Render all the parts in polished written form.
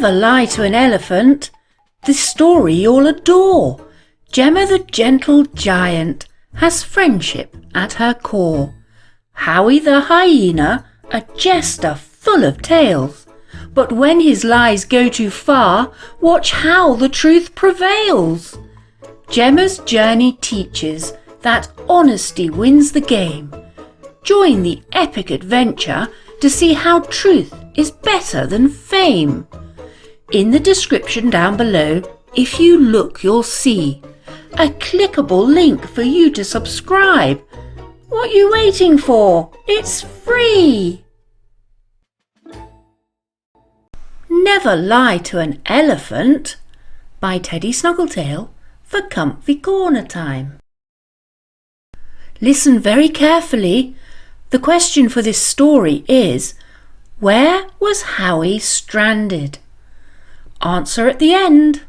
Never lie to an elephant. This story you'll adore. Gemma the gentle giant has friendship at her core. Howie the hyena, a jester full of tales. But when his lies go too far, watch how the truth prevails. Gemma's journey teaches that honesty wins the game. Join the epic adventure to see how truth is better than fame. In the description down below, if you look, you'll see a clickable link for you to subscribe. What are you waiting for? It's free! Never Lie to an Elephant by Teddy Snuggletale for comfy corner time. Listen very carefully. The question for this story is, where was Howie stranded? Answer at the end.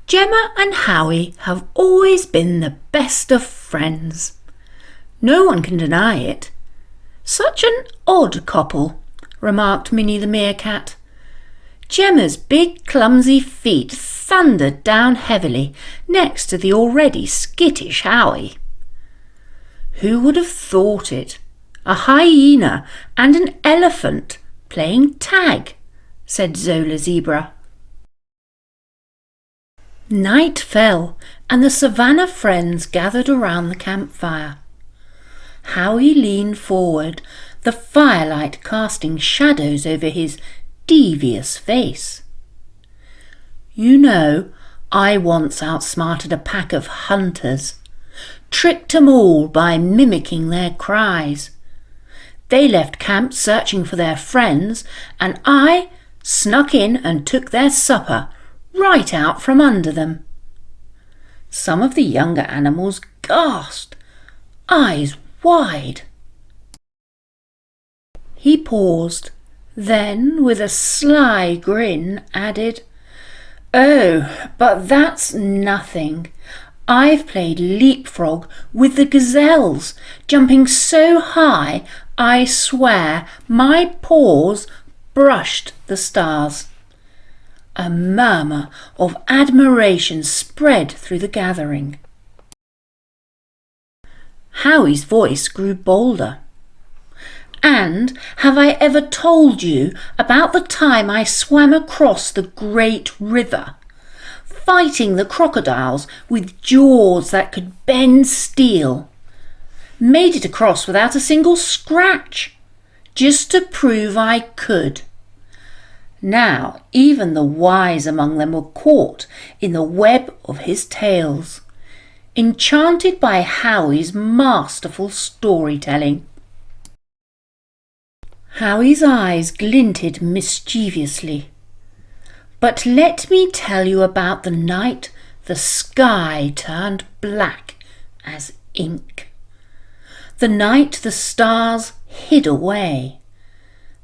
Gemma and Howie have always been the best of friends. No one can deny it. Such an odd couple, remarked Minnie the meerkat. Gemma's big clumsy feet thundered down heavily next to the already skittish Howie. Who would have thought it? A hyena and an elephant playing tag, said Zola Zebra. Night fell, and the Savanna friends gathered around the campfire. Howie leaned forward, the firelight casting shadows over his devious face. You know, I once outsmarted a pack of hunters, tricked 'em all by mimicking their cries. They left camp searching for their friends, and I snuck in and took their supper right out from under them. Some of the younger animals gasped, eyes wide. He paused, then with a sly grin added, "Oh, but that's nothing. I've played leapfrog with the gazelles, jumping so high I swear my paws brushed the stars." A murmur of admiration spread through the gathering. Howie's voice grew bolder. "And have I ever told you about the time I swam across the great river, fighting the crocodiles with jaws that could bend steel? Made it across without a single scratch, just to prove I could. Now even the wise among them were caught in the web of his tales, enchanted by Howie's masterful storytelling." Howie's eyes glinted mischievously. "But let me tell you about the night the sky turned black as ink. The night the stars hid away.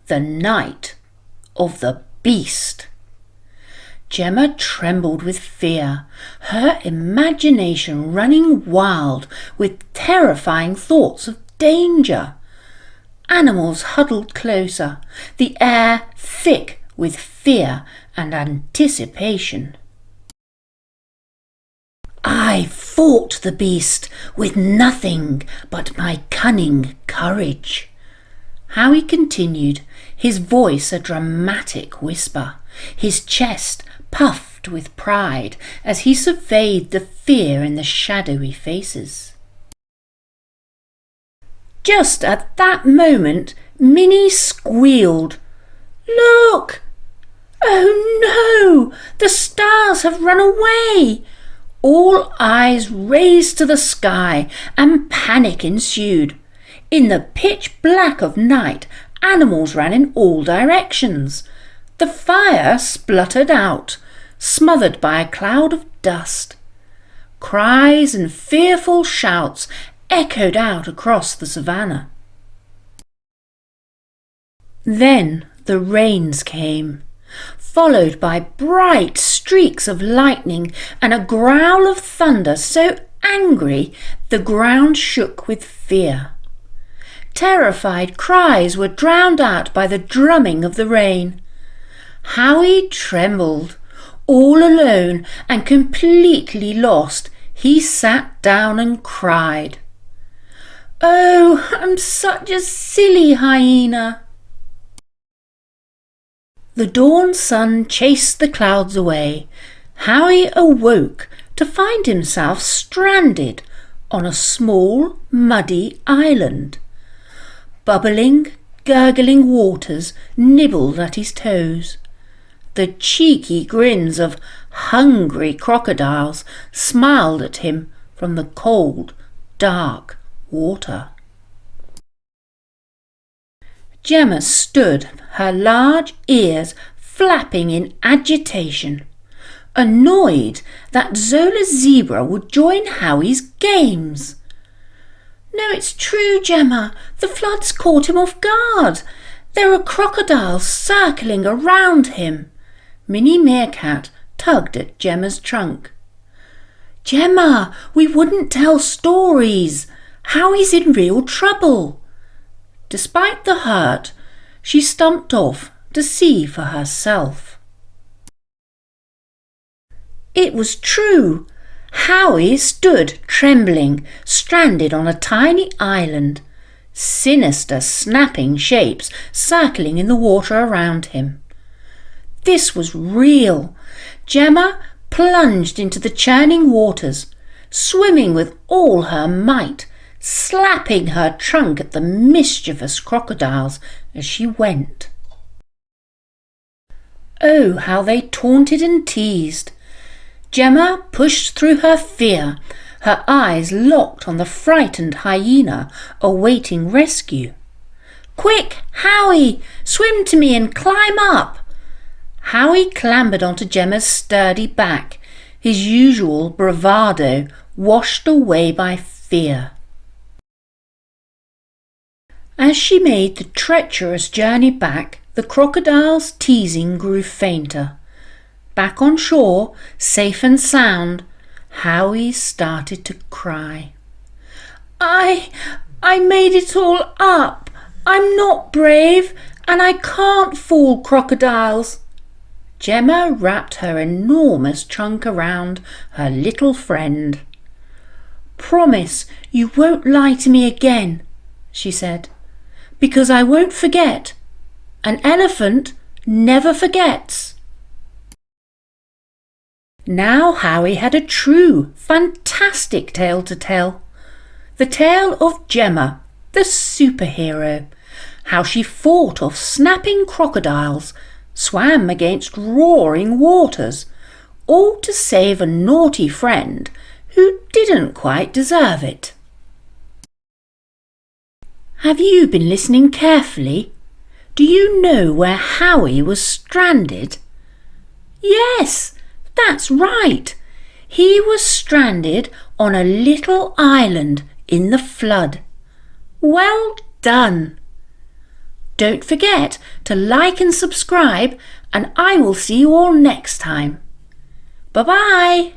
The night of the beast." Gemma trembled with fear, her imagination running wild with terrifying thoughts of danger. Animals huddled closer, the air thick with fear and anticipation. "I fought the beast with nothing but my cunning courage," Howie continued, his voice a dramatic whisper, his chest puffed with pride as he surveyed the fear in the shadowy faces. Just at that moment, Minnie squealed, "Look! Oh no! The stars have run away!" All eyes raised to the sky and panic ensued. In the pitch black of night, animals ran in all directions. The fire spluttered out, smothered by a cloud of dust. Cries and fearful shouts echoed out across the savannah. Then the rains came, followed by bright streaks of lightning and a growl of thunder so angry the ground shook with fear. Terrified cries were drowned out by the drumming of the rain. Howie trembled. All alone and completely lost, he sat down and cried. "Oh, I'm such a silly hyena." The dawn sun chased the clouds away. Howie awoke to find himself stranded on a small, muddy island. Bubbling, gurgling waters nibbled at his toes. The cheeky grins of hungry crocodiles smiled at him from the cold, dark water. Gemma stood, her large ears flapping in agitation, annoyed that Zola's zebra would join Howie's games. "No, it's true, Gemma. The floods caught him off guard. There are crocodiles circling around him." Minnie Meerkat tugged at Gemma's trunk. "Gemma, we wouldn't tell stories. Howie's in real trouble." Despite the hurt, she stumped off to see for herself. It was true. Howie stood trembling, stranded on a tiny island, sinister snapping shapes circling in the water around him. This was real. Gemma plunged into the churning waters, swimming with all her might, slapping her trunk at the mischievous crocodiles as she went. Oh, how they taunted and teased! Gemma pushed through her fear, her eyes locked on the frightened hyena awaiting rescue. "Quick, Howie! Swim to me and climb up!" Howie clambered onto Gemma's sturdy back, his usual bravado washed away by fear. As she made the treacherous journey back, the crocodile's teasing grew fainter. Back on shore, safe and sound, Howie started to cry. I made it all up. I'm not brave, and I can't fool crocodiles." Gemma wrapped her enormous trunk around her little friend. "Promise you won't lie to me again," she said, "because I won't forget. An elephant never forgets." Now Howie had a true, fantastic tale to tell. The tale of Gemma, the superhero, how she fought off snapping crocodiles, swam against roaring waters, all to save a naughty friend who didn't quite deserve it. Have you been listening carefully? Do you know where Howie was stranded? Yes, that's right. He was stranded on a little island in the flood. Well done! Don't forget to like and subscribe, and I will see you all next time. Bye-bye!